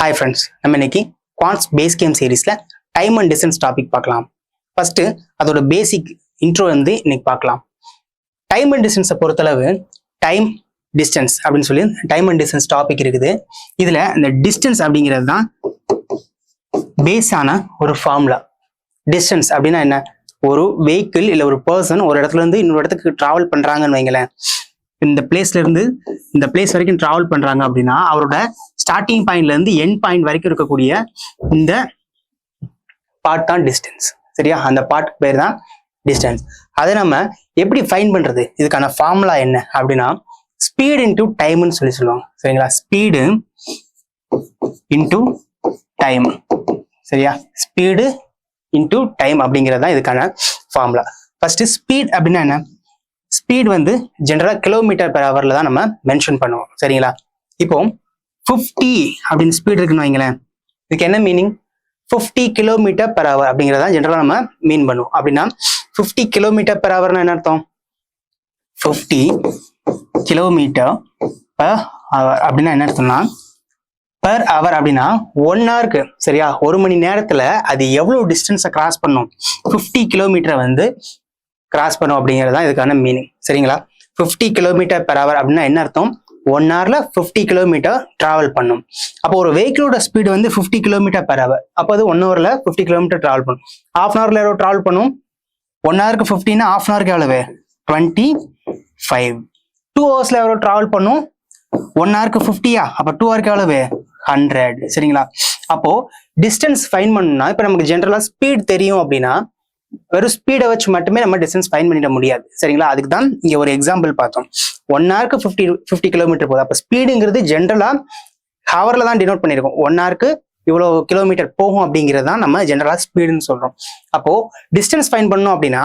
Hi friends, நம்ம இன்னைக்கு quants base game சீரிஸ்ல டைம் அண்ட் டிஸ்டன்ஸ் டாபிக் பார்க்கலாம். ஃபர்ஸ்ட் அதோட பேசிக் இன்ட்ரோ வந்து இன்னைக்கு பார்க்கலாம். டைம் அண்ட் டிஸ்டன்ஸை பொறுத்தளவு டைம் டிஸ்டன்ஸ் அப்படின்னு சொல்லி டைம் அண்ட் டிஸ்டன்ஸ் டாபிக் இருக்குது. இதுல இந்த டிஸ்டன்ஸ் அப்படிங்கிறது தான் பேஸான ஒரு ஃபார்முலா. டிஸ்டன்ஸ் அப்படின்னா என்ன? ஒரு வெஹிக்கிள் இல்லை ஒரு பர்சன் ஒரு இடத்துல இருந்து இன்னொரு இடத்துக்கு டிராவல் பண்றாங்கன்னு வைங்களேன். இந்த பிளேஸ்ல இருந்து இந்த பிளேஸ் வரைக்கும் டிராவல் பண்றாங்க அப்படின்னா அவரோட ஸ்டார்டிங் பாயிண்ட்ல இருந்து எண்ட் பாயிண்ட் வரைக்கும் இருக்கக்கூடிய இந்த பார்ட் தான் டிஸ்டன்ஸ். சரியா? அந்த பார்ட் பேர் தான் டிஸ்டன்ஸ். அதை நம்ம எப்படி ஃபைண்ட் பண்றது? இதுக்கான ஃபார்முலா என்ன அப்படின்னா ஸ்பீடு இன்டூ டைம்னு சொல்லுவாங்க. சரிங்களா? Speed into time. சரியா? ஸ்பீடு இன்டூ டைம் அப்படிங்கிறது தான் இதுக்கான ஃபார்முலா. ஃபர்ஸ்ட் ஸ்பீட் அப்படின்னா என்ன? ஸ்பீட் வந்து ஜென்ரலா கிலோமீட்டர் பெர் ஹவர்ல தான் நம்ம மென்ஷன் பண்ணுவோம். சரிங்களா? இப்போ 50 அப்படின்னு ஸ்பீட் இருக்குன்னு வைங்களேன். இதுக்கு என்ன மீனிங்? 50 கிலோமீட்டர் பெர் ஹவர் அப்படிங்கிறத ஜென்ரலா நம்ம மீன் பண்ணுவோம். அப்படின்னா 50 கிலோமீட்டர் பெர் ஹவர்னா என்ன அர்த்தம்? 50 கிலோமீட்டர் பெர் ஹவர் அப்படின்னா என்ன அர்த்தம்னா பெர் ஹவர் அப்படின்னா 1 ஹவருக்கு, சரியா, ஒரு மணி நேரத்துல அது எவ்வளவு டிஸ்டன்ஸை கிராஸ் பண்ணும்? 50 கிலோமீட்டரை வந்து கிராஸ் பண்ணும் அப்படிங்கிறது தான் இதுக்கான மீனிங். சரிங்களா? 50 கிலோமீட்டர் பெர் ஹவர் அப்படின்னா என்ன அர்த்தம்? 1 ஹவர்ல 50 கிலோமீட்டர் டிராவல் பண்ணும். அப்போ ஒரு வெஹிக்கிளோட ஸ்பீடு வந்து 50 கிலோமீட்டர் பெர் ஹவர். அப்போ அது 1 ஹவர்ல 50 கிலோமீட்டர் டிராவல் பண்ணும். ஹாஃப் அன் ஹவர்ல எவ்வளவு டிராவல் பண்ணும்? 1 ஹவருக்கு 50னா ஹாஃப் அன் ஹவருக்கு எவ்வளவு? 25. 2 ஹவர்ஸ்ல எவ்வளவு டிராவல் பண்ணும்? 1 ஹவருக்கு 50யா? அப்ப 2 ஹவருக்கு எவ்வளவு? 100. சரிங்களா? அப்போ டிஸ்டன்ஸ் ஃபைன் பண்ணணும்னா இப்ப நமக்கு ஜென்ரலா ஸ்பீட் தெரியும் அப்படின்னா வெறும் ஸ்பீடை வச்சு மட்டுமே நம்ம டிஸ்டன்ஸ் ஃபைன் பண்ணிட முடியாது. சரிங்களா? அதுக்கு தான் இங்க ஒரு எக்ஸாம்பிள் பார்த்தோம். 1 ஹவருக்கு 50 கிலோமீட்டர் போகுது. அப்ப ஸ்பீடுங்கிறது ஜென்ரலா ஹவர்ல தான் டினோட் பண்ணிருக்கோம். 1 ஹவருக்கு இவ்வளவு கிலோமீட்டர் போகும் அப்படிங்கிறது தான் நம்ம ஜென்ரலா ஸ்பீடுன்னு சொல்றோம். அப்போ டிஸ்டன்ஸ் ஃபைன் பண்ணணும் அப்படின்னா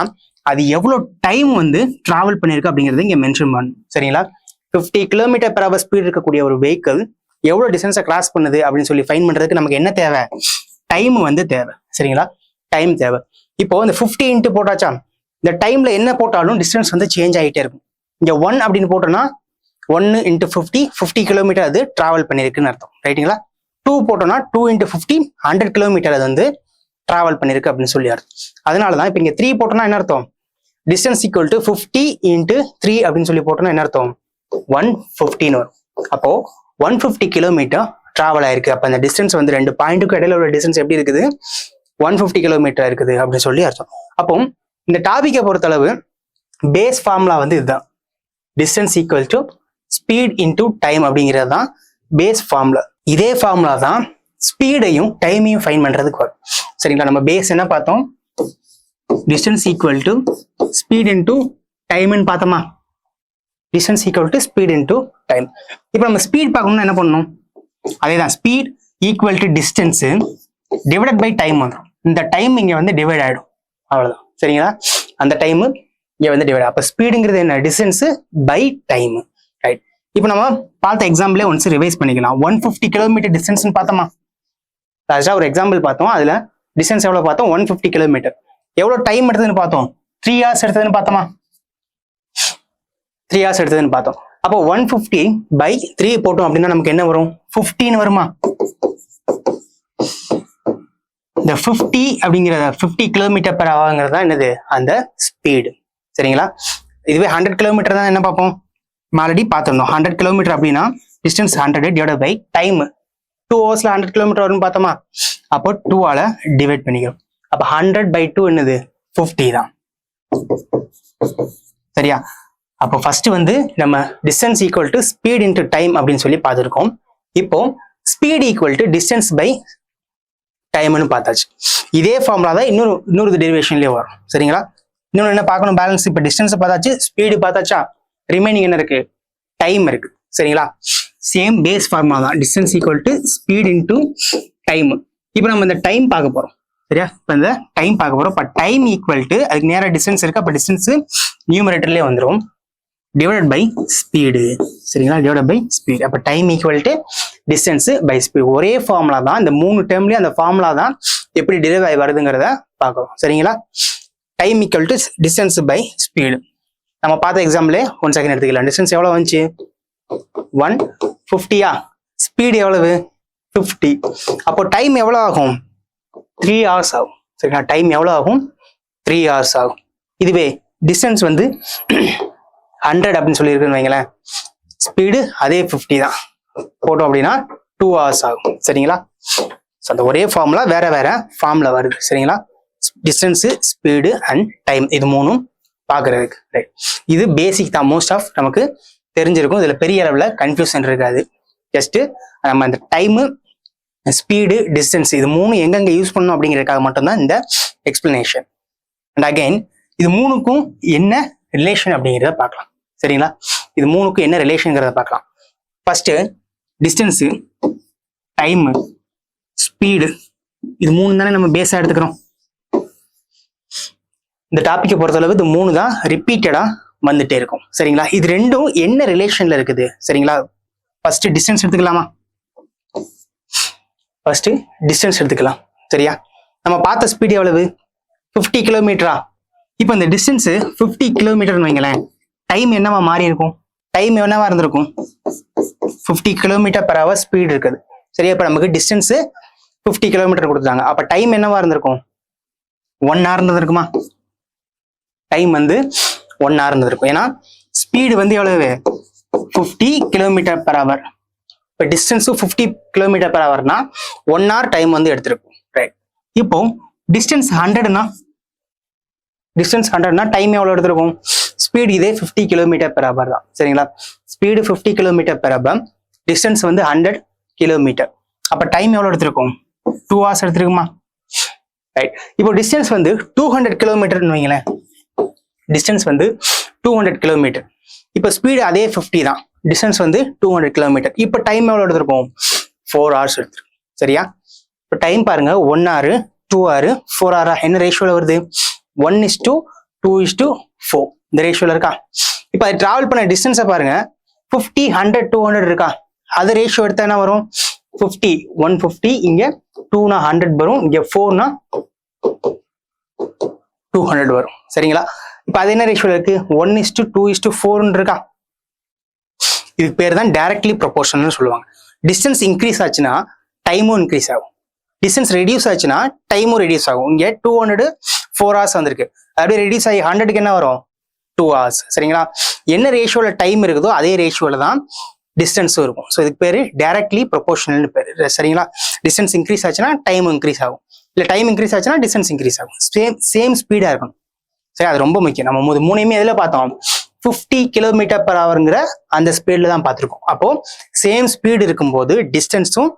அது எவ்வளவு டைம் வந்து டிராவல் பண்ணிருக்கு அப்படிங்கிறது இங்க மென்ஷன் பண்ணணும். சரிங்களா? 50 கிலோமீட்டர் பெர் ஹவர் ஸ்பீடு இருக்கக்கூடிய ஒரு வெஹிக்கிள் எவ்வளவு டிஸ்டன்ஸை கிராஸ் பண்ணுது அப்படின்னு சொல்லி ஃபைன் பண்றதுக்கு நமக்கு என்ன தேவை? டைம் வந்து தேவை. சரிங்களா? டைம் தேவை. இப்போ இந்த 50 இன்ட்டு போட்டாச்சா, இந்த டைம்ல என்ன போட்டாலும் டிஸ்டன்ஸ் வந்து சேஞ்ச் ஆகிட்டே இருக்கும். இங்க 1 அப்படின்னு போட்டோம்னா 1 இன்ட்டு 50 கிலோமீட்டர் அது டிராவல் பண்ணிருக்குன்னு அர்த்தம். ரைட்டுங்களா? 2 போட்டோம்னா 2 இன்ட்டு 50 100 கிலோமீட்டர் அது வந்து டிராவல் பண்ணிருக்கு அப்படின்னு சொல்லி அர்த்தம். அதனாலதான் இப்ப இங்க 3 போட்டோம்னா என்ன அர்த்தம்? டிஸ்டன்ஸ் ஈக்குவல் டு 50 இன்ட்டு 3 அப்படின்னு சொல்லி போட்டோம்னா என்ன அர்த்தம்? 150 வரும். அப்போ 150 கிலோமீட்டர் டிராவல் ஆயிருக்கு. அப்ப அந்த டிஸ்டன்ஸ் வந்து 2 பாயிண்ட்டுக்கு இடையில உள்ள டிஸ்டன்ஸ் எப்படி இருக்குது? 150 கிலோமீட்டர் இருக்குது அப்படின்னு சொல்லி அர்த்தம். அப்போ இந்த டாபிக்கை பொறுத்தளவு பேஸ் ஃபார்முலா வந்து இதுதான். Distance equal to speed into time அப்படிங்கிறது தான் பேஸ் ஃபார்முலா. இதே ஃபார்முலா தான் ஸ்பீடையும் டைமையும் ஃபைன் பண்றதுக்கு வரும். சரிங்களா? நம்ம பேஸ் என்ன பார்த்தோம்? Distance equal to speed into டைம்னு பார்த்தோமா? Distance equal to speed into time. இப்போ நம்ம ஸ்பீட் பார்க்கணும்னா என்ன பண்ணணும்? அதேதான், speed equal to distance divided by time வந்துடும். இந்த டைம் இங்க வந்து டிவைட் ஆயிடும். அவ்வளவுதான். சரிங்களா? அந்த டைம் இங்க வந்து டிவைட். அப்ப ஸ்பீடுங்கிறது என்ன? Distance by time. ரைட். இப்போ நம்ம பார்த்த எக்ஸாம்பிளே ஒன்ஸ் ரிவைஸ் பண்ணிக்கலாம். 150 கிலோமீட்டர் டிஸ்டன்ஸ் பார்த்தோமா? லாஸ்டா ஒரு எக்ஸாம்பிள் பார்த்தோம். அதுல டிஸ்டன்ஸ் எவ்வளவு பார்த்தோம்? 150 கிலோமீட்டர். எவ்வளவு டைம் எடுத்ததுன்னு பார்த்தோம்? 3 ஹவர்ஸ் எடுத்ததுன்னு பார்த்தோமா? 3 ஹவர்ஸ் எடுத்ததுன்னு பார்த்தோம். அப்போ 150 பை 3 போட்டோம் அப்படின்னா நமக்கு என்ன வரும்? 15 வருமா? இந்த 50 அப்படிங்கிறத 50 கிலோமீட்டர் பெர் ஹவர்ங்கிறது தான் என்னது? அந்த ஸ்பீடு. சரிங்களா? இதுவே 100 கிலோமீட்டர் தான் என்ன பார்ப்போம்? ஆல்ரெடி பார்த்துருந்தோம். 100 கிலோமீட்டர் அப்படின்னா டிஸ்டன்ஸ் 100 டிவைட் பை டைம். 2 ஹவர்ஸ்ல 100 கிலோமீட்டர் வரும்னு பார்த்தோமா? அப்போ 2ஆல டிவைட் பண்ணிக்கிறோம். அப்போ 100 பை 2 என்னது? 50 தான். சரியா? அப்போ ஃபர்ஸ்ட் வந்து நம்ம distance equal to speed into time அப்படின்னு சொல்லி பார்த்துருக்கோம். இப்போ speed equal to distance by டைம்னு பார்த்தாச்சு. இதே ஃபார்முலா தான் இன்னொரு டெரிவேஷன்லயே வரும். சரிங்களா? இன்னொன்று என்ன பார்க்கணும்? பேலன்ஸ். இப்போ டிஸ்டன்ஸ் பார்த்தாச்சு, ஸ்பீடு பார்த்தாச்சா, ரிமைனிங் என்ன இருக்கு? டைம் இருக்கு. சரிங்களா? சேம் பேஸ் ஃபார்முலா தான். Distance equal to speed into time. இப்போ நம்ம இந்த டைம் பார்க்க போறோம். சரியா? இப்போ இந்த டைம் பார்க்க போறோம். இப்போ டைம் ஈக்குவல் டு அதுக்கு நேராக டிஸ்டன்ஸ் இருக்கு. அப்போ டிஸ்டன்ஸ் நியூமரேட்டர்லேயே வந்துடும். Divided by speed. சரிங்களா? Divided by speed. அப்போ time equal to distance by speed. ஒரே ஃபார்முலா தான். இந்த 3 டேர்ம்லயும் அந்த ஃபார்முலா தான் எப்படி டிரைவ் ஆகி வருதுங்கிறத பார்க்கணும். சரிங்களா? Time equal to distance by speed. நம்ம பார்த்த எக்ஸாம்பிளே 1 செகண்ட் எடுத்துக்கலாம். டிஸ்டன்ஸ் எவ்வளவு வந்துச்சு? 150யா? ஸ்பீடு எவ்வளவு? 50. அப்போ டைம் எவ்வளோ ஆகும்? 3 hours ஆகும். சரிங்களா? டைம் எவ்வளோ ஆகும்? 3 hours ஆகும். இதுவே டிஸ்டன்ஸ் வந்து 100 அப்படின்னு சொல்லியிருக்குன்னு வைங்களேன், ஸ்பீடு அதே 50 தான் போட்டோம் அப்படின்னா 2 hours ஆகும். சரிங்களா? ஸோ அந்த ஒரே ஃபார்முலா வேற வேற ஃபார்ம்ல வருது. சரிங்களா? டிஸ்டன்ஸு, ஸ்பீடு அண்ட் டைம், இது மூணும் பார்க்கறதுக்கு. ரைட், இது பேசிக் தான், மோஸ்ட் ஆஃப் நமக்கு தெரிஞ்சிருக்கும். இதுல பெரிய அளவில் கன்ஃபியூஷன் இருக்காது. ஜஸ்ட் நம்ம அந்த டைமு, ஸ்பீடு, டிஸ்டன்ஸ் இது மூணு எங்கெங்க யூஸ் பண்ணணும் அப்படிங்கிறதுக்காக மட்டும்தான் இந்த எக்ஸ்பிளனேஷன். அண்ட் அகைன் இது மூணுக்கும் என்ன ரிலேஷன் அப்படிங்கிறத பார்க்கலாம். சரிங்களா? இது மூணுக்கும் என்ன ரிலேஷன்ங்கிறத பார்க்கலாம். ஃபர்ஸ்ட் டிஸ்டன்ஸு, டைமு, ஸ்பீடு, இது மூணு தானே நம்ம பேஸா எடுத்துக்கிறோம். இந்த டாபிக்கை பொறுத்தளவு இது மூணு தான் ரிப்பீட்டடா வந்துட்டே இருக்கும். சரிங்களா? இது ரெண்டும் என்ன ரிலேஷன்ல இருக்குது? சரிங்களா? ஃபர்ஸ்ட் டிஸ்டன்ஸ் எடுத்துக்கலாமா? ஃபர்ஸ்ட் டிஸ்டன்ஸ் எடுத்துக்கலாம். சரியா? நம்ம பார்த்த ஸ்பீடு எவ்வளவு? 50 கிலோமீட்டரா? இப்போ இந்த டிஸ்டன்ஸ் 50 கிலோமீட்டர்னு வைங்களேன், டைம் என்னவா மாறி இருக்கும்? டைம் என்னவா இருந்திருக்கும்? 50 கிலோமீட்டர் per hour ஸ்பீடு இருக்குது. சரியா? இப்போ நமக்கு டிஸ்டன்ஸ் 50 கிலோமீட்டர் கொடுத்துட்டாங்க. அப்ப டைம் என்னவா இருந்திருக்கும்? 1 hour இருந்திருக்குமா? டைம் வந்து 1 hour இருந்திருக்கும். ஏன்னா ஸ்பீடு வந்து எவ்வளவு? 50 கிலோமீட்டர் per hour. இப்போ டிஸ்டன்ஸும் 50 கிலோமீட்டர் per hourனா 1 hour டைம் வந்து எடுத்திருக்கும். ரைட். இப்போ டிஸ்டன்ஸ் 100னா, டிஸ்டன்ஸ் 100னா டைம் எவ்வளவு எடுத்திருக்கும்? ஸ்பீடு இதே 50 கிலோமீட்டர் per hour தான். சரிங்களா? Speed 50 kilometre per hour, distance வந்து 100 கிலோமீட்டர். அப்ப டைம் எவ்வளவு எடுத்திருக்கும்? 2 hours எடுத்திருக்குமா? ரைட். இப்போ டிஸ்டன்ஸ் வந்து 200 கிலோமீட்டர்னு வைங்களேன், டிஸ்டன்ஸ் வந்து 200 கிலோமீட்டர். இப்போ ஸ்பீடு அதே 50 தான், டிஸ்டன்ஸ் வந்து 200 கிலோமீட்டர். இப்போ டைம் எவ்வளவு எடுத்திருக்கும்? 4 hours எடுத்திருக்கும். சரியா? இப்போ டைம் பாருங்க, 1 hour, 2 hour, 4 hour என்ன ரேஷியோல வருது? 1:2:4 இந்த ரேஷியோல இருக்கா? இப்போ அது டிராவல் பண்ண டிஸ்டன்ஸை பாருங்க, 50, 100, 200 இருக்கா? அது ரேஷியோ எடுத்தா என்ன வரும்? 50, 150, இங்க 2னா 100 வரும், இங்க 4னா 200 வரும். சரிங்களா? இப்ப அது என்ன ரேஷியோல இருக்கு? 1:2:4 இருக்கா? இதுக்கு பேர் தான் டைரக்ட்லி ப்ரொபோர்ஷனல்னு சொல்லுவாங்க. டிஸ்டன்ஸ் இன்க்ரீஸ் ஆச்சுன்னா டைமும் இன்க்ரீஸ் ஆகும், டிஸ்டன்ஸ் ரெடியூஸ் ஆச்சுன்னா டைமும் ரெடியூஸ் ஆகும். இங்க 200 4 hours வந்திருக்கு, அப்படியே ரெடியூஸ் ஆகி 100க்கு என்ன வரும்? 2 hours. சரிங்களா? என்ன ரேஷியோல டைம் இருக்குதோ அதே ரேஷியோல தான் டிஸ்டன்ஸும் இருக்கும். ஸோ இதுக்கு பேரு டைரக்ட்லி ப்ரொபோர்ஷனல்னு பேரு. சரிங்களா? டிஸ்டன்ஸ் இன்க்ரீஸ் ஆச்சுன்னா டைம் இன்க்ரீஸ் ஆகும், இல்லை டைம் இன்க்ரீஸ் ஆச்சுன்னா டிஸ்டன்ஸ் இன்க்ரீஸ் ஆகும். சேம் ஸ்பீடா இருக்கும். சரி, அது ரொம்ப முக்கியம். நம்ம மூணையுமே எதுல பார்த்தோம்? 50 கிலோமீட்டர் per hourங்கிற அந்த ஸ்பீட்ல தான் பார்த்துருக்கோம். அப்போ சேம் ஸ்பீடு இருக்கும்போது டிஸ்டன்ஸும்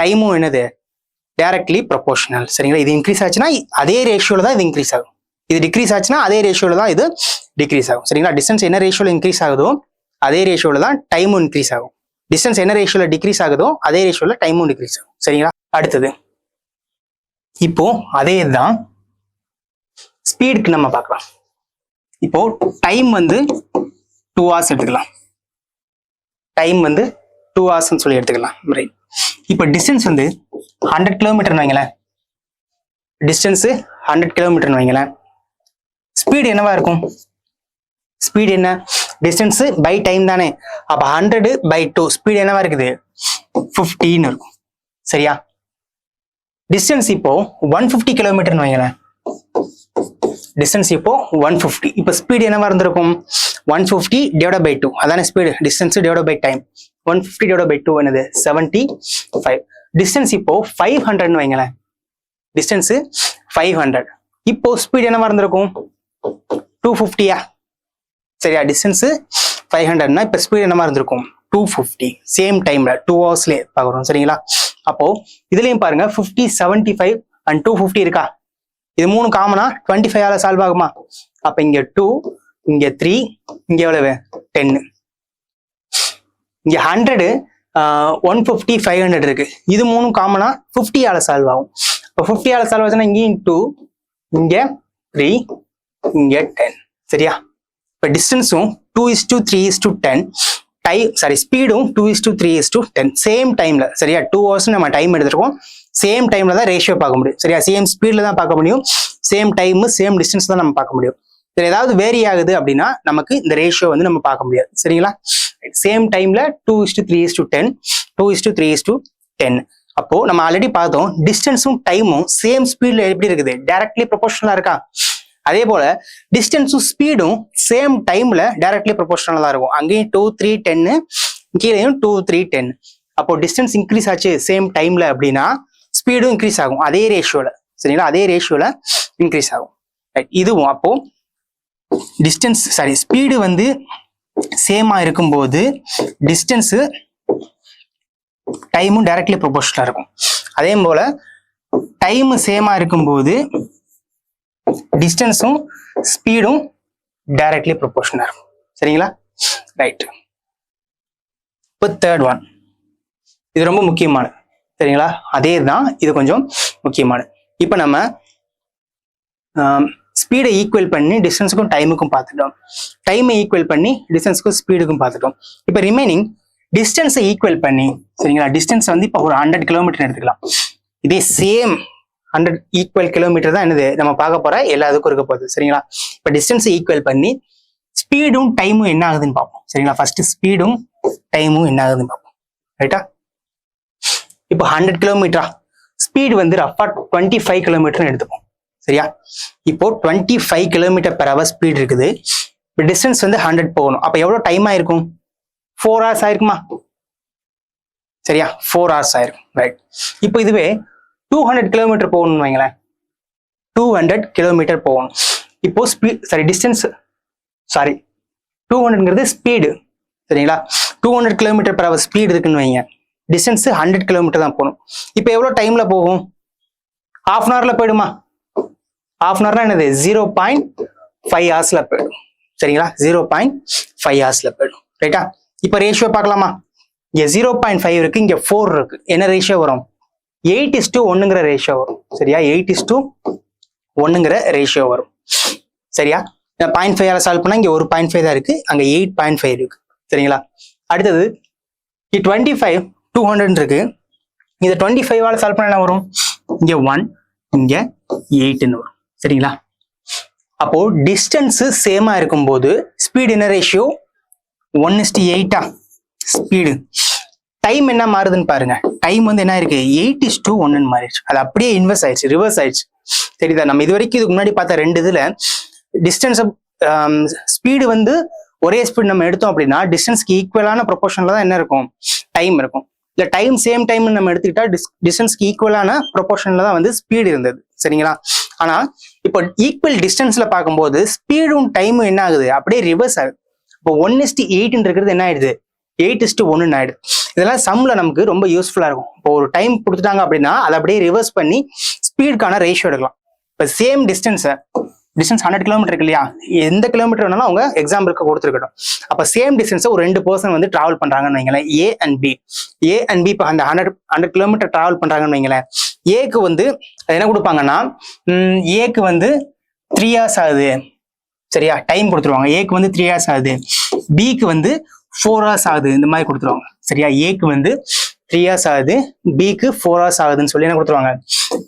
டைமும் என்னது? Directly proportional. சரிங்களா? இது இன்க்ரீஸ் ஆச்சுன்னா அதே ரேஷியோல தான் இது இன்க்ரீஸ் ஆகும், இது டிக்ரீஸ் ஆச்சுன்னா அதே ரேஷியோல தான் இது டிக்ரீஸ் ஆகும். சரிங்களா? டிஸ்டன்ஸ் என்ன ரேஷியோல இன்க்ரீஸ் ஆகுதோ அதே ரேஷியோல தான் டைமும் இன்க்ரீஸ் ஆகும், டிஸ்டன்ஸ் என்ன ரேஷியோல டிக்ரீஸ் ஆகுதோ அதே ரேஷியோல டைமும் டிக்ரீஸ் ஆகும். சரிங்களா? அடுத்தது இப்போ அதே தான் ஸ்பீடுக்கு நம்ம பார்க்கலாம். இப்போ டைம் வந்து 2 hours எடுத்துக்கலாம், டைம் வந்து 2 hours சொல்லி எடுத்துக்கலாம். ரைட். இப்போ டிஸ்டன்ஸ் வந்து 100 கிலோமீட்டர்னு வைங்களேன், டிஸ்டன்ஸ் 100 கிலோமீட்டர்னு வைங்களேன், ஸ்பீடு என்னவா இருக்கும்? ஸ்பீடு என்ன? டிஸ்டன்ஸ் பை டைம் தானே. அப்ப 100/2 ஸ்பீடு என்னவா இருக்குது? 50ன்னு இருக்கும். சரியா? டிஸ்டன்ஸ் இப்போ 150 கிலோமீட்டர்னு வைங்களேன், டிஸ்டன்ஸ் இப்போ 150. இப்போ ஸ்பீடு என்னவா இருந்திருக்கும்? 150/2 அதான speed. Distance divide by time, 150/2 என்னது? 75. டிஸ்டன்ஸ் இப்போ 500ன்னு வைங்களேன், டிஸ்டன்ஸ் 500. இப்போ ஸ்பீடு என்னவா இருந்திருக்கும்? 250யா? சரியா? டிஸ்டன்ஸ் 500னா இப்ப ஸ்பீடு என்னமா இருந்திருக்கும்? 250. சேம் டைம்ல 2 ஹவர்ஸ்லயே பாக்குறோம். சரிங்களா? அப்போ இதுலயும் பாருங்க 50, 75 and 250 இருக்கா? இது மூணு காமனா 25ஆல சால்வ் ஆகுமா? அப்ப இங்க 2, இங்க 3, இங்க எவ்வளவு? 10. இங்க 100, 150, 500 இருக்கு. இது மூணும் காமனா 50ஆல சால்வ் ஆகும். இப்போ 50ஆல சால்வ் ஆச்சுன்னா இங்கேயும் 2, இங்க 3, இங்க 10. சரியா? இப்போ டிஸ்டன்ஸும் 2:3:10, ஸ்பீடும் 2:3:10 சேம் டைம்ல. சரியா? 2 hours நம்ம டைம் எடுத்துருக்கோம், சேம் டைம்ல தான் ரேஷியோ பார்க்க முடியும். சரியா? சேம் ஸ்பீட்ல தான் பார்க்க முடியும், சேம் டைம் சேம் டிஸ்டன்ஸ் தான் நம்ம பார்க்க முடியும். இதுல ஏதாவது வேரி ஆகுது அப்படின்னா நமக்கு இந்த ரேஷியோ வந்து நம்ம பார்க்க முடியாது. சரிங்களா? சேம் டைம்ல 2:3:10, 2:3:10. அப்போ நம்ம ஆல்ரெடி பார்த்தோம் டிஸ்டன்ஸும் டைமும் சேம் ஸ்பீட்ல எப்படி இருக்குது, டைரக்ட்லி ப்ரொபோஷனலா இருக்கா. அதே போல டிஸ்டன்ஸும் ஸ்பீடும் சேம் டைம்ல டைரக்ட்லி ப்ரொபோஷனலா தான் இருக்கும். அங்கேயும் 2 3 10, கீழேயும் 2 3 10. அப்போ டிஸ்டன்ஸ் இன்க்ரீஸ் ஆச்சு சேம் டைம்ல அப்படின்னா ஸ்பீடும் இன்க்ரீஸ் ஆகும் அதே ரேஷியோல. சரிங்களா, அதே ரேஷியோல இன்க்ரீஸ் ஆகும். இதுவும் அப்போ டிஸ்டன்ஸ் ஸ்பீடு வந்து சேமா இருக்கும்போது டிஸ்டன்ஸ் டைமும் டைரக்ட்லி ப்ரொபோஷனலா இருக்கும். அதே போல டைம் சேமா இருக்கும்போது டிஸ்டன்ஸும் ஸ்பீடும் டைரக்ட்லி ப்ரொபோஷனலா இருக்கும். சரிங்களா, ரைட். இப்போ தேர்ட் ஒன், இது ரொம்ப முக்கியமானது. சரிங்களா, அதே தான், இது கொஞ்சம் முக்கியமானது. இப்போ நம்ம ஸ்பீடை ஈக்குவல் பண்ணி டிஸ்டன்ஸுக்கும் டைமுக்கும் பார்த்துட்டோம், டைமை ஈக்குவல் பண்ணி டிஸ்டன்ஸுக்கும் ஸ்பீடுக்கும் பார்த்துட்டோம். இப்போ ரிமைனிங் டிஸ்டன்ஸை ஈக்குவல் பண்ணி, சரிங்களா, டிஸ்டன்ஸ் வந்து இப்போ ஒரு 100 கிலோமீட்டர் எடுத்துக்கலாம். இதே சேம் 100 ஈக்குவல் கிலோமீட்டர் தான் என்னது நம்ம பார்க்க போற எல்லாத்துக்கும் இருக்க போகுது. சரிங்களா, இப்போ டிஸ்டன்ஸை ஈக்குவல் பண்ணி ஸ்பீடும் டைமும் என்ன ஆகுதுன்னு பார்ப்போம். சரிங்களா, ஃபர்ஸ்ட் ஸ்பீடும் டைமும் என்ன ஆகுதுன்னு பார்ப்போம். ரைட்டா, இப்போ 100 கிலோமீட்டரா, ஸ்பீடு வந்து ரஃபா 25 கிலோமீட்டர்னு எடுத்துப்போம். சரியா, இப்போ 25 கிலோமீட்டர் பெர் ஹவர் ஸ்பீட் இருக்குது. இப்போ டிஸ்டன்ஸ் வந்து 100 போகணும். அப்போ எவ்வளோ டைம் ஆயிருக்கும்? 4 hours ஆயிருக்குமா? சரியா, 4 hours ஆயிருக்கும். ரைட். இப்போ இதுவே 200 கிலோமீட்டர் போகணும்னு வைங்களேன், 200 கிலோமீட்டர் போகணும். இப்போ டிஸ்டன்ஸ் 200ங்கிறது ஸ்பீடு. சரிங்களா, 200 கிலோமீட்டர் பெர் ஹவர் ஸ்பீடு இருக்குன்னு வைங்க, டிஸ்டன்ஸ் 100 கிலோமீட்டர் தான் போகணும். இப்போ எவ்வளோ டைம்ல போகும்? ½ hourல போயிடுமா? ½ hourனா என்னது? 0.5 hours போயிடும். சரிங்களா, 0.5 hours போயிடும். ரைட்டா, இப்போ ரேஷியோ பார்க்கலாமா? இங்க 0.5 இருக்கு, இங்க 4 இருக்கு. என்ன ரேஷியோ வரும்? 8:1ங்கிற ரேஷியோ வரும். சரியா, 8:1ங்கிற ரேஷியோ வரும். சரியா, 0.5 சால்வ் பண்ணா இங்க ஒரு 0.5 தான் இருக்கு, அங்க 8.5 இருக்கு. சரிங்களா, அடுத்தது 25 200 இருக்கு, இதை 25 சால்வ் பண்ண என்ன வரும்? இங்க 1, இங்க 8ன்னு வரும். சரிங்களா, அப்போ டிஸ்டன்ஸ் சேமா இருக்கும்போது ஸ்பீடு என்ன ரேஷியோ? 1:8. ஸ்பீடு டைம் என்ன மாறுதுன்னு பாருங்க. டைம் வந்து என்ன இருக்கு? 8:1 மாறிடுச்சு. அது அப்படியே இன்வெர்ஸ் ஆயிடுச்சு, ரிவர்ஸ் ஆயிடுச்சு. சரிதா, நம்ம இது வரைக்கும் இதுக்கு முன்னாடி பார்த்த 2 இதுல டிஸ்டன்ஸ் ஸ்பீடு வந்து ஒரே ஸ்பீட் நம்ம எடுத்தோம் அப்படின்னா டிஸ்டன்ஸ்க்கு ஈக்குவலான ப்ரொபோர்ஷன்ல தான் என்ன இருக்கும்? டைம் இருக்கும். இல்ல டைம் சேம் டைம் நம்ம எடுத்துக்கிட்டா டிஸ்டன்ஸ்க்கு ஈக்குவலான ப்ரொபோர்ஷன்ல தான் வந்து ஸ்பீடு இருந்தது. சரிங்களா, ஆனா இப்போ ஈக்குவல் டிஸ்டன்ஸ்ல பார்க்கும்போது ஸ்பீடும் டைமும் என்ன ஆகுது? அப்படியே ரிவர்ஸ் ஆகுது. இப்போ 1:8 இருக்கிறது என்ன ஆயிடுது? 8:1 ஆயிடுது. இதெல்லாம் சம்ல நமக்கு ரொம்ப யூஸ்ஃபுல்லா இருக்கும். இப்போ ஒரு டைம் கொடுத்துட்டாங்க அப்படின்னா அதை அப்படியே ரிவர்ஸ் பண்ணி ஸ்பீடுக்கான ரேஷியோ எடுக்கலாம். இப்போ சேம் டிஸ்டன்ஸ் 100 கிலோமீட்டர் இருக்கு இல்லையா, எந்த கிலோமீட்டர் வேணாலும் அவங்க எக்ஸாம்பிளுக்கு கொடுத்துருக்கட்டும். அப்ப சேம் டிஸ்டன்ஸை ஒரு 2 பர்சன் வந்து டிராவல் பண்றாங்கன்னு வைங்களேன், ஏ அண்ட் பி. இப்போ அந்த 100 கிலோமீட்டர் டிராவல் பண்றாங்கன்னு வைங்களேன், ஏக்கு வந்து என்ன கொடுப்பாங்கன்னா, ஏக்கு வந்து 3 hours ஆகுது. சரியா, டைம் கொடுத்துருவாங்க. ஏக்கு வந்து 3 hours ஆகுது, பிக்கு வந்து 4 hours ஆகுது, இந்த மாதிரி கொடுத்துருவாங்க. சரியா, ஏக்கு வந்து 3 hours ஆகுது, பிக்கு 4 hours ஆகுதுன்னு சொல்லி என்ன கொடுத்துருவாங்க?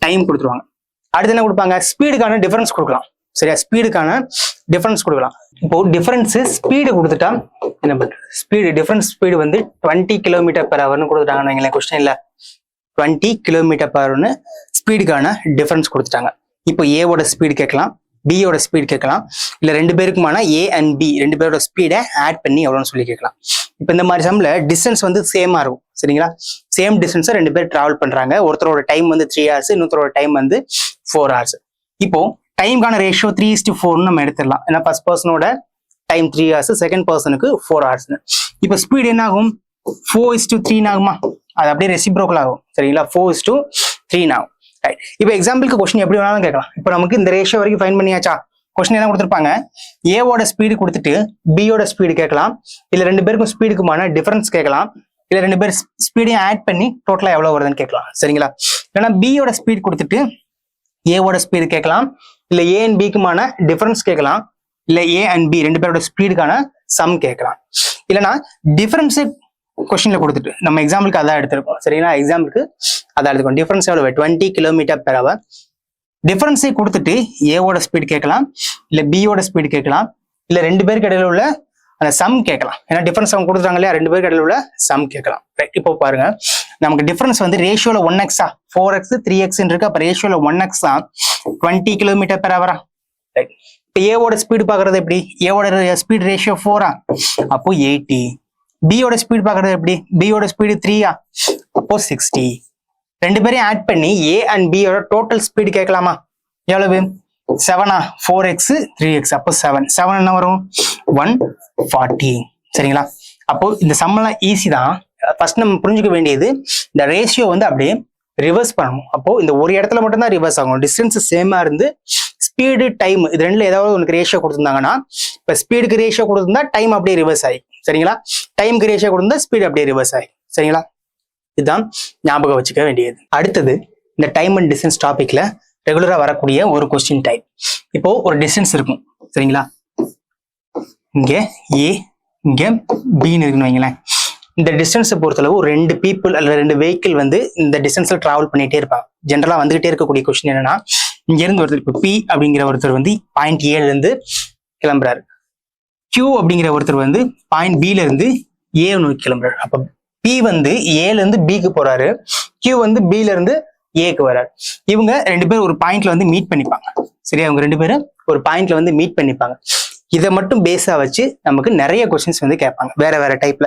டைம் கொடுத்துருவாங்க. அடுத்து என்ன கொடுப்பாங்க? ஸ்பீடுக்கான டிஃபரன்ஸ் கொடுக்கலாம். சரியா, ஸ்பீடுக்கான டிஃபரன்ஸ் கொடுக்கலாம். இப்போ டிஃபரன்ஸ் ஸ்பீடு கொடுத்துட்டா என்ன பண்றது? டிஃபரன்ஸ் ஸ்பீடு வந்து 20 கிலோமீட்டர் பெர் ஹவர்னு கொடுத்துட்டாங்கன்னு வைங்களேன். கொஸ்டின்ல 20 கிலோமீட்டர் பெர் ஹவர்னு ஸ்பீடுக்கான டிஃபரன்ஸ் கொடுத்துட்டாங்க. இப்போ ஏவோட ஸ்பீடு கேட்கலாம், பியோட ஸ்பீடு கேட்கலாம், இல்ல 2 பேருக்குமான ஏ அண்ட் பி 2 பேரோட ஸ்பீடை ஆட் பண்ணி எவ்வளோன்னு சொல்லி கேட்கலாம். இப்போ இந்த மாதிரி சம்ல டிஸ்டன்ஸ் வந்து சேமா இருக்கும். சரிங்களா, சேம் டிஸ்டன்ஸை 2 பேர் டிராவல் பண்றாங்க. ஒருத்தரோட டைம் வந்து 3 hours, இன்னொருத்தரோட டைம் வந்து 4 hours. இப்போ டைம்கான ரேஷியோ 3:4 நம்ம எடுத்துடலாம். ஏன்னா ஃபர்ஸ்ட் பர்சனோட டைம் 3 hours, செகண்ட் பர்சனுக்கு 4 hours. இப்போ ஸ்பீடு என்ன ஆகும்? 4:3 ஆகுமா? அது அப்படியே ரெசிப்ரோக்கல் ஆகும். சரிங்களா, 4:3 ஆகும். ரைட். இப்போ எக்ஸாம்பிளுக்கு கொஸ்டின் எப்படி வேணாலும் கேட்கலாம். இப்போ நமக்கு இந்த ரேஷியோ வரைக்கும் ஃபைன் பண்ணியாச்சா? கொஸ்டின் என்ன கொடுத்துருப்பாங்க? ஏவோட ஸ்பீடு கொடுத்துட்டு பியோட ஸ்பீடு கேட்கலாம், இல்ல 2 பேருக்கும் ஸ்பீடுக்குமான டிஃபரன்ஸ் கேட்கலாம், இல்ல 2 பேர் ஸ்பீடையும் ஆட் பண்ணி டோட்டலா எவ்வளவு வருதுன்னு கேட்கலாம். சரிங்களா, இல்லைன்னா பியோட ஸ்பீட் கொடுத்துட்டு ஏவோட ஸ்பீடு கேட்கலாம், இல்ல ஏ அண்ட் பிக்குமான டிஃபரன்ஸ் கேட்கலாம், இல்ல ஏ அண்ட் பி 2 பேரோட ஸ்பீடுக்கான சம் கேட்கலாம். இல்லைன்னா டிஃபரன்ஸ் கொஸ்டின்ல கொடுத்துட்டு நம்ம எக்ஸாம்பிளுக்கு அதான் எடுத்திருக்கோம். சரிங்களா, எக்ஸாம்பிளுக்கு அதான் எடுத்துக்கோம். டிஃபரன்ஸ் எவ்வளவு? 20 கிலோமீட்டர் பெர் ஹவர். டிஃபரன்ஸை கொடுத்துட்டு ஏவோட ஸ்பீடு கேட்கலாம், இல்ல பியோட ஸ்பீடு கேட்கலாம், இல்ல 2 பேருக்கு இடையில உள்ள அந்த சம் கேட்கலாம். ஏன்னா டிஃபரன்ஸ் அவங்க கொடுத்துருக்காங்க இல்லையா, ரெண்டு பேருக்கு இடையில உள்ள சம் கேட்கலாம். ரைட், இப்போ பாருங்க நமக்கு டிஃபரன்ஸ் வந்து ரேஷியோல 1x 4x 3x இருக்கு. அப்ப ரேஷியோல 1x 20 km/h. ரைட், இப்போ ஏவோட ஸ்பீடு பாக்குறது எப்படி, ஏவோட ஸ்பீட் ரேஷியோ 4 அப்போ 80. பியோட ஸ்பீட் பாக்குறது எப்படி, பியோட ஸ்பீடு 3 அப்போ 60. ரெண்டு பேரையும் ஆட் பண்ணி ஏ அண்ட் பியோட டோட்டல் ஸ்பீடு கேட்கலாமா? எவ்வளவு? 7 4x 3x அப்போ 7 என்ன வரும்? 140. சரிங்களா? அப்போ இந்த சம்மெல்லாம் ஈஸி தான். ஃபர்ஸ்ட் நம்ம புரிஞ்சுக்க வேண்டியது இந்த ரேஷியோ வந்து அப்படியே ரிவர்ஸ் பண்ணணும். அப்போ இந்த ஒரு இடத்துல மட்டும் தான் ரிவர்ஸ் ஆகும். டிஸ்டன்ஸ் சேமா இருந்து ஸ்பீடு டைம் இது ரெண்டுல ஏதாவது உனக்கு ரேஷியோ கொடுத்துருந்தாங்கன்னா, இப்ப ஸ்பீடுக்கு ரேஷியோ கொடுத்துருந்தா டைம் அப்படியே ரிவர்ஸ் ஆகி, சரிங்களா? டைமுக்கு ரேஷியோ கொடுத்துருந்தா ஸ்பீடு அப்படியே ரிவர்ஸ் ஆகி, சரிங்களா? இதுதான் ஞாபகம் வச்சுக்க வேண்டியது. அடுத்தது இந்த டைம் அண்ட் டிஸ்டன்ஸ் டாபிக்ல ரெகுலரா வரக்கூடிய ஒரு கொஸ்டின் டைப். இப்போ ஒரு டிஸ்டன்ஸ் இருக்கும், சரிங்களா? இங்க ஏ இங்க பின்னு இருக்குன்னு வைங்களேன். இந்த டிஸ்டன்ஸை பொறுத்தளவு ஒரு 2 பீப்புள் அல்லது 2 வெஹிக்கிள் வந்து இந்த டிஸ்டன்ஸ்ல டிராவல் பண்ணிட்டே இருப்பாங்க. ஜென்ரலா வந்துகிட்டே இருக்கக்கூடிய கொஸ்டின் என்னன்னா, இங்க இருந்து ஒருத்தர் இப்போ பி அப்படிங்கிற ஒருத்தர் வந்து பாயிண்ட் ஏல இருந்து கிளம்புறாரு. கியூ அப்படிங்கிற ஒருத்தர் வந்து பாயிண்ட் பில இருந்து ஏ நோக்கி கிளம்புறாரு. அப்ப பி வந்து ஏல இருந்து பிக்கு போறாரு, கியூ வந்து பில இருந்து ஏக்கு வராரு. இவங்க 2 பேரும் ஒரு பாயிண்ட்ல வந்து மீட் பண்ணிப்பாங்க. சரியா? அவங்க 2 பேரும் ஒரு பாயிண்ட்ல வந்து மீட் பண்ணிப்பாங்க. இதை மட்டும் பேஸா வச்சு நமக்கு நிறைய கொஸ்டின்ஸ் வந்து கேட்பாங்க வேற வேற டைப்ல.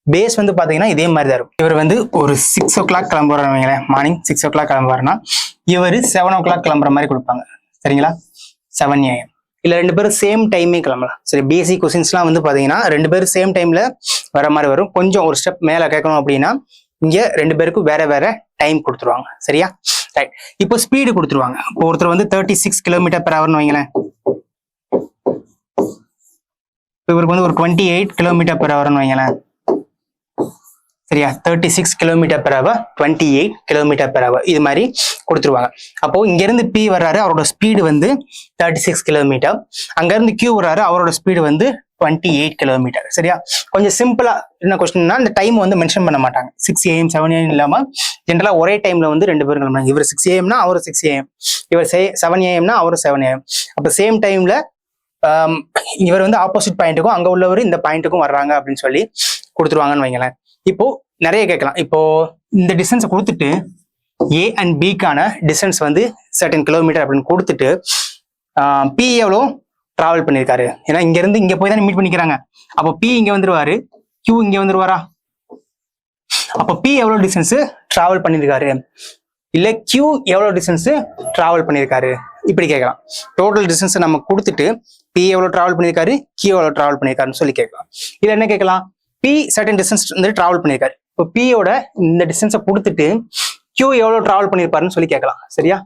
பேஸ் வந்து பாத்தீங்கன்னா இதே மாதிரி தான் இருக்கும். இவர் வந்து ஒரு 6 o'clock கிளம்புறாங்க, மார்னிங் 6 o'clock கிளம்புறாருன்னா இவர் 7 o'clock கிளம்புற மாதிரி கொடுப்பாங்க. சரிங்களா? 7 AM. இல்ல 2 பேரும் சேம் டைமே கிளம்பலாம். சரி, பேசிக் கொஸ்டின்ஸ்லாம் வந்து பாத்தீங்கன்னா 2 பேரும் சேம் டைம்ல வர மாதிரி வரும். கொஞ்சம் ஒரு ஸ்டெப் மேல கேட்கணும் அப்படின்னா இங்க 2 பேருக்கும் வேற வேற டைம் கொடுத்துருவாங்க. சரியா? ரைட், இப்போ ஸ்பீடு கொடுத்துருவாங்க. இப்போ ஒருத்தர் வந்து 36 km/h வைங்களேன். இவருக்கு வந்து ஒரு 28 km/h வைங்களேன். சரியா? 36 km/h 28 km/h இது மாதிரி கொடுத்துருவாங்க. அப்போ இங்க இருந்து பி வர்றாரு, அவரோட ஸ்பீடு வந்து 36 km. அங்க இருந்து கியூ வர்றாரு, அவரோட ஸ்பீடு வந்து 28 km. சரியா? கொஞ்சம் சிம்பிளா என்ன கொஸ்டின்னா, இந்த டைம் வந்து மென்ஷன் பண்ண மாட்டாங்க. 6 AM 7 AM இல்லாம ஜென்ரலா ஒரே டைம்ல வந்து 2 பேரும் கிளம்புறாங்க. இவர் 6 AM னா அவரு 6 AM, இவர் 7 AM னா அவரு 7 AM. அப்ப சேம் டைம்ல இவர் வந்து ஆப்போசிட் பாயிண்ட்டுக்கும் அங்க உள்ளவர் இந்த பாயிண்ட்டுக்கும் வர்றாங்க அப்படின்னு சொல்லி கொடுத்துருவாங்கன்னு வைங்களேன். இப்போ நிறைய கேட்கலாம். இப்போ இந்த டிஸ்டன்ஸை கொடுத்துட்டு ஏ அண்ட் பிக்கான டிஸ்டன்ஸ் வந்து சர்டன் கிலோமீட்டர் அப்படின்னு கொடுத்துட்டு பி எவ்வளோ டிராவல் பண்ணியிருக்காரு, ஏன்னா இங்க இருந்து இங்க போய் தான் மீட் பண்ணிக்கிறாங்க. அப்போ பி இங்க வந்துருவாரு, கியூ இங்க வந்துருவாரா? அப்போ பி எவ்வளவு டிஸ்டன்ஸ் டிராவல் பண்ணியிருக்காரு, இல்ல கியூ எவ்வளவு டிஸ்டன்ஸ் டிராவல் பண்ணியிருக்காரு, இப்படி கேட்கலாம். டோட்டல் டிஸ்டன்ஸ் நம்ம கொடுத்துட்டு பி எவ்வளவு டிராவல் பண்ணியிருக்காரு, கியூ எவ்வளவு டிராவல் பண்ணியிருக்காருன்னு சொல்லி கேட்கலாம். இதுல என்ன கேட்கலாம், பி சர்டன் டிஸ்டன்ஸ் வந்து டிராவல் பண்ணியிருக்காரு. இப்போ பியோட இந்த டிஸ்டன்ஸை கொடுத்துட்டு கியூ எவ்வளவு டிராவல் பண்ணியிருப்பாருன்னு சொல்லி கேட்கலாம். சரியா?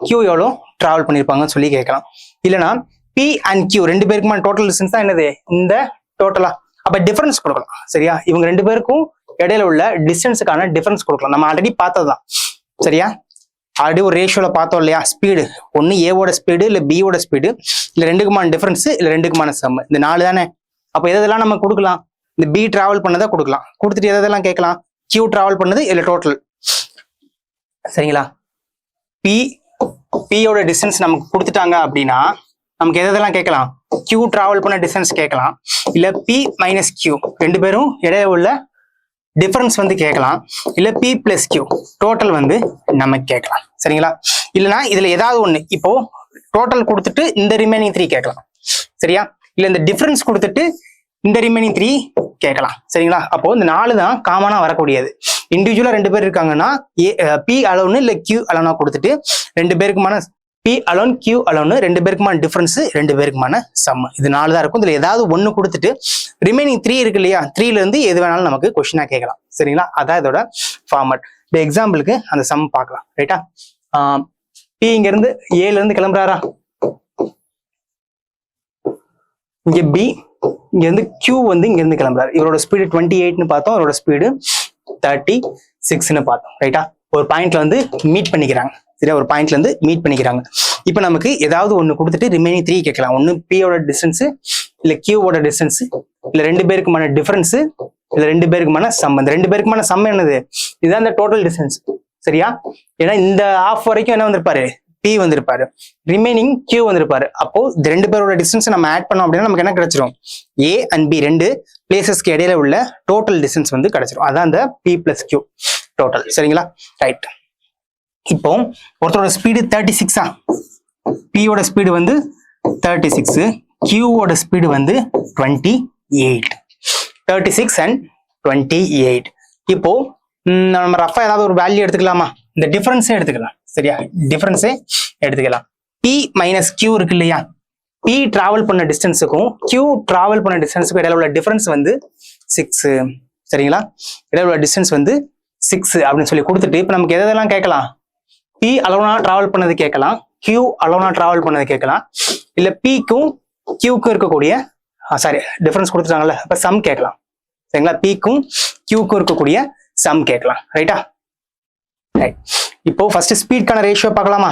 கியூ எவ்வளவு டிராவல் பண்ணியிருப்பாங்கன்னு சொல்லி கேட்கலாம். இல்லைன்னா பி அண்ட் கியூ 2 பேருக்குமான டோட்டல் டிஸ்டன்ஸ் தான் என்னது, இந்த டோட்டலா. அப்ப டிஃபரன்ஸ் கொடுக்கலாம். சரியா? இவங்க 2 பேருக்கும் இடையில உள்ள டிஸ்டன்ஸுக்கான டிஃபரன்ஸ் கொடுக்கலாம். நம்ம ஆல்ரெடி பார்த்ததுதான். சரியா? ஆல்ரெடி ஒரு ரேஷியோல பார்த்தோம் இல்லையா, ஸ்பீடு ஒன்னு ஏவோட ஸ்பீடு இல்ல பியோட ஸ்பீடு, இல்ல 2க்குமான டிஃபரன்ஸ் இல்ல 2க்குமான சம், இந்த 4 தானே. அப்ப எதெல்லாம் நம்ம கொடுக்கலாம், இந்த பி டிராவல் பண்ணதை கொடுக்கலாம். கொடுத்துட்டு எதெல்லாம் கேட்கலாம், கியூ டிராவல் பண்ணது இல்ல டோட்டல். சரிங்களா? பியோட டிஸ்டன்ஸ் நமக்கு கொடுத்துட்டாங்க அப்படின்னா நமக்கு எதெல்லாம் கேட்கலாம், கியூ டிராவல் பண்ண டிஸ்டன்ஸ் கேட்கலாம், இல்ல பி மைனஸ் கியூ 2 பேரும் இடையே உள்ள டிஃபரன்ஸ் வந்து கேட்கலாம், இல்ல பி பிளஸ் கியூ டோட்டல் வந்து நம்ம கேட்கலாம். சரிங்களா? இல்லைன்னா இதுல ஏதாவது ஒண்ணு, இப்போ டோட்டல் கொடுத்துட்டு இந்த ரிமைனிங் 3 கேட்கலாம். சரியா? இல்ல இந்த டிஃபரன்ஸ் கொடுத்துட்டு இந்த ரிமைனிங் 3 கேட்கலாம். சரிங்களா? அப்போ இந்த 4 தான் காமனா வரக்கூடியது. இண்டிவிஜுவலா 2 பேர் இருக்காங்கன்னா பி அலோன்னு இல்ல கியூ அலோனா கொடுத்துட்டு 2 பேருக்குமான பி அலோன் கியூ அலோன்னு 2 பேருக்குமான டிஃபரன்ஸ் 2 பேருக்குமான சம், இது 4 தான் இருக்கும். இதுல ஏதாவது ஒண்ணு கொடுத்துட்டு ரிமைனிங் 3 இருக்கு இல்லையா, 3ல இருந்து எது வேணாலும் நமக்கு கொஸ்டினா கேட்கலாம். சரிங்களா? அதான் இதோட ஃபார்மட். இந்த எக்ஸாம்பிளுக்கு அந்த சம் பார்க்கலாம். ரைட்டா? பி இங்க இருந்து ஏல இருந்து கிளம்புறாரா, இங்க பி இங்க இருந்து கியூ வந்து இங்க இருந்து கிளம்புறாரு. இவரோட ஸ்பீடு 28ன்னு பார்த்தோம், அவரோட ஸ்பீடு 36ன்னு பார்த்தோம். ரைட்டா? ஒரு பாயிண்ட்ல வந்து மீட் பண்ணிக்கிறாங்க. சரியா? ஒரு பாயிண்ட்ல இருந்து மீட் பண்ணிக்கிறாங்க. இப்போ நமக்கு ஏதாவது ஒண்ணு கொடுத்துட்டு ரிமைனிங் 3 கேட்கலாம். ஒன்னு பியோட டிஸ்டன்ஸ் இல்ல கியூவோட டிஸ்டன்ஸ், இல்ல 2 பேருக்குமான டிஃபரன்ஸ், இல்ல 2 பேருக்குமான சம். இந்த 2 பேருக்குமான சம் என்னது, இதுதான் இந்த டோட்டல் டிஸ்டன்ஸ். சரியா? ஏன்னா இந்த ஆஃப் வரைக்கும் என்ன வந்திருப்பாரு, P வந்திருப்பாரு, ரிமைனிங் Q வந்திருப்பாரு. அப்போ இந்த ரெண்டு பேரோட டிஸ்டன்ஸ் நம்ம ஆட் பண்ணோம் அப்படின்னா நமக்கு என்ன கிடைச்சிரும்? A and B ரெண்டு பிளேசஸ்க்கு இடையில உள்ள டோட்டல் டிஸ்டன்ஸ் வந்து கிடைச்சிரும். அதான் அந்த P plus Q டோட்டல். சரிங்களா? ரைட். இப்போ ஒருத்தரோட ஸ்பீடு 36, P ஓட ஸ்பீடு வந்து 36, Q ஓட ஸ்பீடு வந்து 28. 36 and 28. இப்போ நம்ம ரஃபா ஏதாவது ஒரு வேல்யூ எடுத்துக்கலாமா? இந்த டிஃபரன்ஸே எடுத்துக்கலாம். சரியா? டிஃபரன்ஸே எடுத்துக்கலாம். P மைனஸ் Q இருக்கு இல்லையா? P டிராவல் பண்ண டிஸ்டன்ஸுக்கும் Q டிராவல் பண்ண டிஸ்டன்ஸுக்கும் இடையில உள்ள டிஃபரன்ஸ் வந்து 6. சரிங்களா? இடையில உள்ள டிஸ்டன்ஸ் வந்து 6 அப்படின்னு சொல்லி கொடுத்துட்டு இப்போ நமக்கு எதெல்லாம் கேட்கலாம்? P அலோனா டிராவல் பண்ணது கேட்கலாம், Q அலோனா டிராவல் பண்ணது கேட்கலாம், இல்ல Pக்கும் Qக்கும் இருக்கக்கூடிய டிஃபரன்ஸ் கொடுத்துட்டாங்கல்ல, அப்ப சம் கேட்கலாம். சரிங்களா? Pக்கும் Qக்கும் இருக்கக்கூடிய சம் கேட்கலாம். ரைட்டா? ரைட். இப்போ ஃபர்ஸ்ட் ஸ்பீட்கான ரேஷியோ பார்க்கலாமா?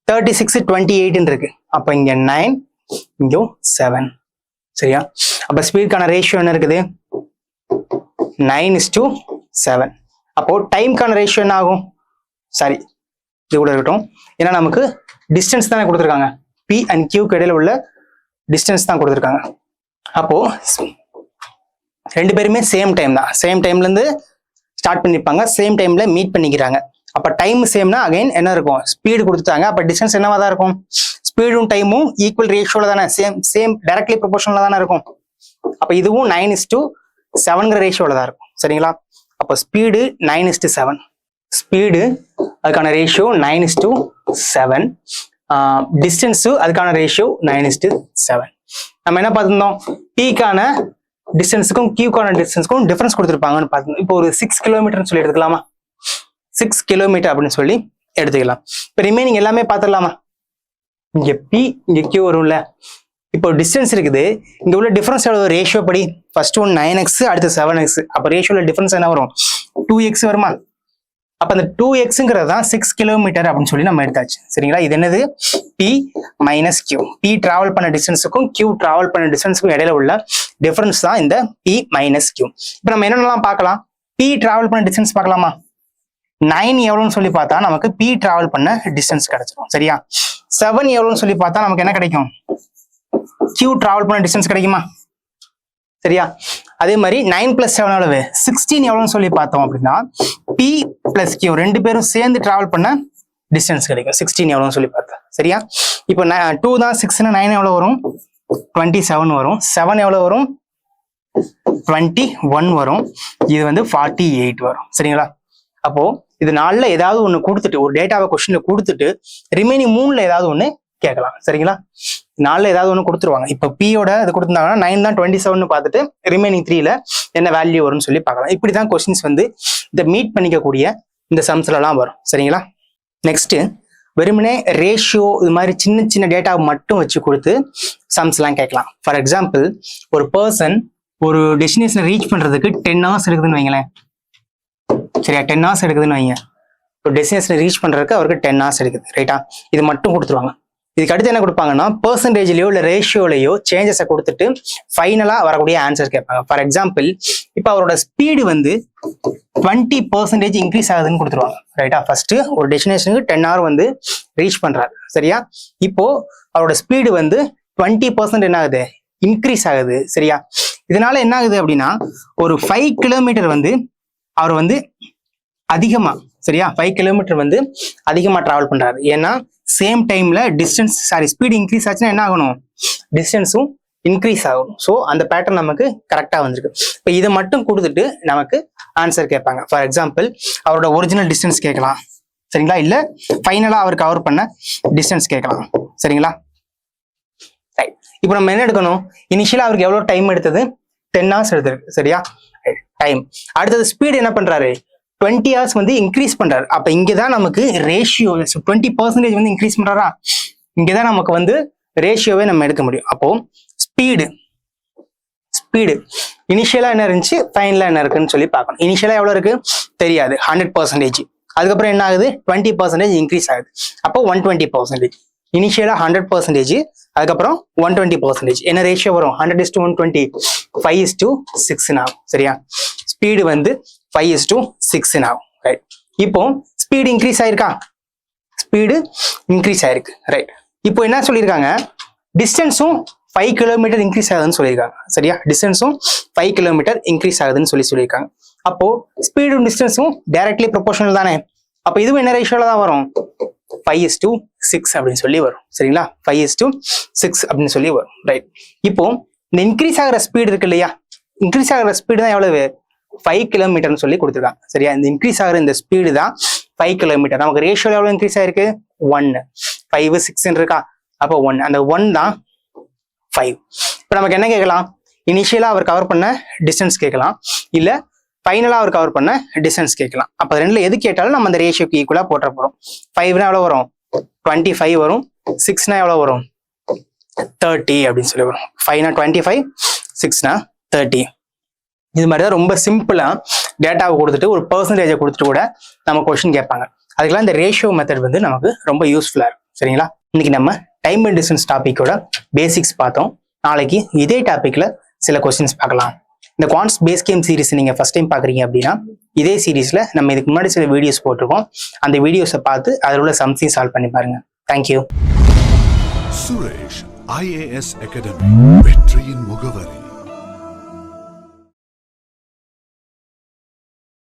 36 28 இருக்கு. அப்ப இங்க 9, இங்க 7. சரியா? அப்ப ஸ்பீட்கான ரேஷியோ என்ன இருக்குது? 9:7. அப்போ டைம்கான ரேஷியோ என்ன ஆகும்? சாரி, இது கூட இருக்கட்டும். ஏன்னா நமக்கு டிஸ்டன்ஸ் தானே கொடுத்துருக்காங்க. P and Qக்கு இடையில உள்ள டிஸ்டன்ஸ் தான் கொடுத்துருக்காங்க. அப்போ ரெண்டு பேருமே சேம் டைம் தான். சேம் டைம்ல இருந்து ஸ்டார்ட் பண்ணிருப்பாங்க, சேம் டைம்ல மீட் பண்ணிக்கிறாங்க. அப்ப டைம் சேம்னா அகைன் என்ன இருக்கும்? ஸ்பீடு கொடுத்துட்டாங்க. அப்ப டிஸ்டன்ஸ் என்னவா தான் இருக்கும்? ஸ்பீடும் டைமும் ஈக்குவல் ரேஷியோல தானே, சேம் டைரக்ட்லி ப்ரொபோர்ஷனலா தானே இருக்கும். அப்ப இதுவும் 9:7 ரேஷியோல தான் இருக்கும். சரிங்களா? அப்ப ஸ்பீடு 9:7, ஸ்பீடு அதுக்கான ரேஷியோ 9:7, டிஸ்டன்ஸு அதுக்கான ரேஷியோ 9:7. நம்ம என்ன பார்த்துருந்தோம்? Pக்கான டிஸ்டன்ஸுக்கும் Qக்கான டிஸ்டன்ஸுக்கும் டிஃபரன்ஸ் கொடுத்துருப்பாங்கன்னு பார்த்துருந்தோம். இப்போ ஒரு 6 கிலோமீட்டர்னு சொல்லி எடுத்துக்கலாமா? 6 கிலோமீட்டர் அப்படின்னு சொல்லி எடுத்துக்கலாம். இப்போ ரிமைனிங் எல்லாமே பார்த்துடலாமா? இங்க P இங்க Q வரும்ல. இப்போ டிஸ்டன்ஸ் இருக்குது, இங்க உள்ள டிஃபரன்ஸ் எவ்வளவு? ரேஷியோ படி ஃபர்ஸ்ட் ஒன் 9x, அடுத்து 7x. அப்ப ரேஷியோல டிஃபரன்ஸ் என்ன வரும்? 2x வருமா? அப்ப அந்த 2xங்கிறது தான் 6 கிலோமீட்டர் அப்படின்னு சொல்லி நம்ம எடுத்தாச்சு. சரிங்களா? இது என்னது? P minus Q. P travel பண்ண டிஸ்டன்ஸுக்கும் Q டிராவல் பண்ண டிஸ்டன்ஸுக்கும் இடையில உள்ள டிஃபரன்ஸ் தான் இந்த P மைனஸ் Q. இப்போ நம்ம என்னென்னலாம் பார்க்கலாம்? P டிராவல் பண்ண டிஸ்டன்ஸ் பார்க்கலாமா? 9 எவ்வளோன்னு சொல்லி பார்த்தா நமக்கு P டிராவல் பண்ண டிஸ்டன்ஸ் கிடைச்சிடும். சரியா? 7 எவ்வளோன்னு சொல்லி பார்த்தா நமக்கு என்ன கிடைக்கும்? Q டிராவல் பண்ண டிஸ்டன்ஸ் கிடைக்குமா? சரியா? அதே மாதிரி 9 + 7 எவ்வளவு? 16 எவ்வளோன்னு சொல்லி பார்த்தோம் அப்படின்னா P + Q ரெண்டு பேரும் சேர்ந்து டிராவல் பண்ண டிஸ்டன்ஸ் கிடைக்கும். 16 எவ்வளோன்னு சொல்லி பார்த்தா. சரியா? இப்போ 2 தான் 6ன்னா 9 எவ்வளோ வரும்? 27 வரும். 7 எவ்வளோ வரும்? 21 வரும். இது வந்து 48 வரும். சரிங்களா? அப்போ இது 4ல ஏதாவது ஒன்று கொடுத்துட்டு, ஒரு டேட்டாவை கொஸ்டின்ல கொடுத்துட்டு ரிமைனிங் 3ல ஏதாவது ஒன்று கேட்கலாம். சரிங்களா? 4ல ஏதாவது ஒன்று கொடுத்துருவாங்க. இப்போ Pயோட இது கொடுத்துருந்தாங்கன்னா 9 தான் 27 பார்த்துட்டு ரிமைனிங் 3ல என்ன வேல்யூ வரும்னு சொல்லி பார்க்கலாம். இப்படிதான் கொஸ்டின்ஸ் வந்து இந்த மீட் பண்ணிக்கக்கூடிய இந்த சம்ஸ்லாம் வரும். சரிங்களா? நெக்ஸ்ட் வெறுமனே ரேஷியோ இது மாதிரி சின்ன சின்ன டேட்டாவை மட்டும் வச்சு கொடுத்து சம்ஸ்லாம் கேட்கலாம். ஃபார் எக்ஸாம்பிள், ஒரு பர்சன் ஒரு டெஸ்டினேஷனை ரீச் பண்றதுக்கு 10 hours எடுக்குதுன்னு வைங்களேன். சரியா? 10 hours எடுக்குதுன்னு வைங்க. ஒரு டெஸ்டினேஷனை ரீச் பண்றதுக்கு அவருக்கு 10 hours எடுக்குது. ரைட்டா? இது மட்டும் கொடுத்துருவாங்க. இதுக்கு அடுத்து என்ன கொடுப்பாங்கன்னா பெர்சன்டேஜ்லயோ இல்லை ரேஷியோலையோ சேஞ்சஸை கொடுத்துட்டு ஃபைனலா வரக்கூடிய ஆன்சர் கேட்பாங்க. ஃபார் எக்ஸாம்பிள், இப்போ அவரோட ஸ்பீடு வந்து 20% இன்க்ரீஸ் ஆகுதுன்னு கொடுத்துருவாங்க. ரைட்டா? ஃபர்ஸ்ட் ஒரு டெஸ்டினேஷனுக்கு 10 hour வந்து ரீச் பண்றாரு. சரியா? இப்போ அவரோட ஸ்பீடு வந்து 20% என்ன ஆகுது? இன்க்ரீஸ் ஆகுது. சரியா? இதனால என்ன ஆகுது அப்படின்னா ஒரு 5 கிலோமீட்டர் வந்து அவர் வந்து அதிகமா, சரியா, 5 கிலோமீட்டர் வந்து அதிகமா டிராவல் பண்றாரு. ஏன்னா சேம் டைம்ல டிஸ்டன்ஸ் ஸ்பீடு இன்க்ரீஸ் ஆச்சுன்னா என்ன ஆகணும்? டிஸ்டன்ஸும் இன்க்ரீஸ் ஆகும். ஸோ அந்த பேட்டர்ன் நமக்கு கரெக்டா வந்திருக்கு. இப்போ இதை மட்டும் கொடுத்துட்டு நமக்கு ஆன்சர் கேட்பாங்க. ஃபார் எக்ஸாம்பிள், அவரோட ஒரிஜினல் டிஸ்டன்ஸ் கேட்கலாம். சரிங்களா? இல்ல ஃபைனலா அவர் கவர் பண்ண டிஸ்டன்ஸ் கேட்கலாம். சரிங்களா? ரைட். இப்போ நம்ம என்ன எடுக்கணும்? இனிஷியலா அவருக்கு எவ்வளவு டைம் எடுத்தது? 10 hours எடுத்திருக்கு. சரியா? டைம். அடுத்தது ஸ்பீடு என்ன பண்றாரு? 20 hours வந்து இன்க்ரீஸ் பண்றாரு. அப்ப இங்கதான் நமக்கு ரேஷியோ 20% வந்து இன்க்ரீஸ் பண்றாரா? இங்கதான் நமக்கு வந்து ரேஷியோவே நம்ம எடுக்க முடியும். அப்போ ஸ்பீடு இனிஷியலா என்ன இருந்துச்சு, ஃபைனலா என்ன இருக்குன்னு சொல்லி பார்க்கணும். இனிஷியலா எவ்வளவு இருக்கு தெரியாது, 100%. அதுக்கப்புறம் என்ன ஆகுது? 20% இன்க்ரீஸ் ஆகுது. அப்போ 120%. இனிஷியலா 100%, அதுக்கப்புறம் 120%. என்ன ரேஷியோ வரும்? 100:120, 5:6 ஆகும். சரியா? ஸ்பீடு வந்து 5:6 ஆகும். ரைட். இப்போ ஸ்பீடு இன்க்ரீஸ் ஆயிருக்கா? ஸ்பீடு இன்க்ரீஸ் ஆயிருக்கு. ரைட், இப்போ என்ன சொல்லியிருக்காங்க, டிஸ்டன்ஸும் 5 கிலோமீட்டர் இன்க்ரீஸ் ஆகுதுன்னு சொல்லியிருக்காங்க. சரியா, டிஸ்டன்ஸும் 5 கிலோமீட்டர் இன்க்ரீஸ் ஆகுதுன்னு சொல்லியிருக்காங்க. அப்போ ஸ்பீடும் டிஸ்டன்ஸும் டைரக்ட்லி ப்ரொபோஷனல் தானே. அப்போ இதுவும் என்ன ரேஷியோல தான் வரும், 5:6 அப்படின்னு சொல்லி வரும். சரிங்களா, 5:6 அப்படின்னு சொல்லி வரும். ரைட், இப்போ இந்த இன்க்ரீஸ் ஆகிற ஸ்பீடு இருக்கு இல்லையா, இன்க்ரீஸ் ஆகிற ஸ்பீடு தான் எவ்வளவு, 5 கிலோமீட்டர்னு சொல்லி கொடுத்துருக்காங்க. சரியா, இந்த இன்க்ரீஸ் ஆகிற இந்த ஸ்பீடு தான் 5 கிலோமீட்டர். நமக்கு ரேஷியோ எவ்வளவு இன்க்ரீஸ் ஆயிருக்கு, 1. 5, 6 இருக்கா, அப்போ 1, அந்த 1 தான் 5. இப்போ நமக்கு என்ன கேட்கலாம், இனிஷியலா அவர் கவர் பண்ண டிஸ்டன்ஸ் கேட்கலாம், இல்ல ஃபைனலா அவர் கவர் பண்ண டிஸ்டன்ஸ் கேட்கலாம். அப்போ ரெண்டுல எது கேட்டாலும் நம்ம அந்த ரேஷியோக்கு ஈக்குவலா போட்ட போறோம். 5னா எவ்வளவு வரும், 25 வரும். 6னா எவ்வளவு வரும், 30 அப்படின்னு சொல்லி வரும். 5னா 25, 6னா 30. இது மாதிரி தான் ரொம்ப சிம்பிளா டேட்டாவை கொடுத்துட்டு ஒரு பெர்சன்டேஜை கொடுத்துட்டு கூட நம்ம கொஸ்டின் கேட்பாங்க. அதுக்கெல்லாம் இந்த ரேஷியோ மெத்தட் வந்து நமக்கு ரொம்ப யூஸ்ஃபுல்லா இருக்கும். சரிங்களா, இன்னைக்கு நம்ம டைம் அண்ட் டிஸ்டன்ஸ் டாபிக்கோட பேசிக்ஸ் பார்த்தோம். நாளைக்கு இதே டாபிக்ல சில கொஸ்டின்ஸ் பார்க்கலாம். இந்த குவான்ட்ஸ் பேஸ் கேம் சீரிஸ் நீங்க ஃபர்ஸ்ட் டைம் பாக்குறீங்க அப்படின்னா இதே சீரிஸ்ல நம்ம இதுக்கு முன்னாடி சில வீடியோஸ் போட்டிருக்கோம். அந்த வீடியோஸை பார்த்து அதில் உள்ள சம்ஸையும் சால்வ் பண்ணி பாருங்க. தேங்க்யூ. சுரேஷ் IAS அகாடமி, வெற்றியின் முகவரி.